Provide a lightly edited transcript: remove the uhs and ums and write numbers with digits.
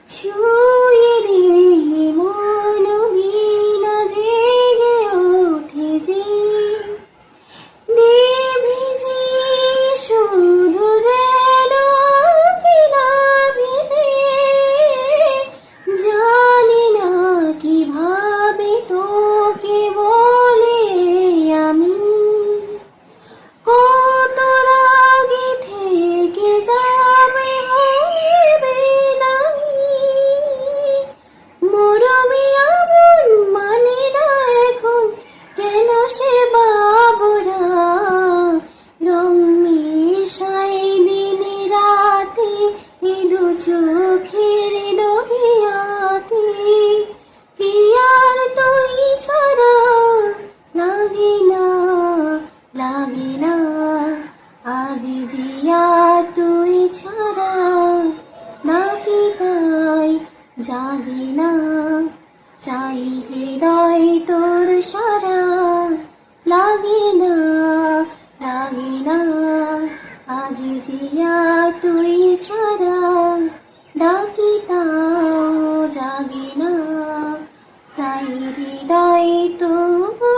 ছুঁয়ে দিলে মন বিনা জেগে ওঠে যে ভিজে শুধু যেন কিনা ভিজে জানি না কিভাবে তোকে বলে আমি কত রাগে থেকে যাবে হইবে নামি মরমে আমন মানে না এখন কেন সে বাবরা রং মিশাই দিনে রাতে দু চোখের দরিয়াতে কি আর তুই ছাড়া লাগে না লাগে না আজ জিয়া তুই ছাড়া নাকি তাই জাগে না চাই হৃদয় তোর সারা লাগে না লাগে না আজ জিয়া তুই ছাড়া ডাকি তাও জাগে না চাই হৃদয় তোর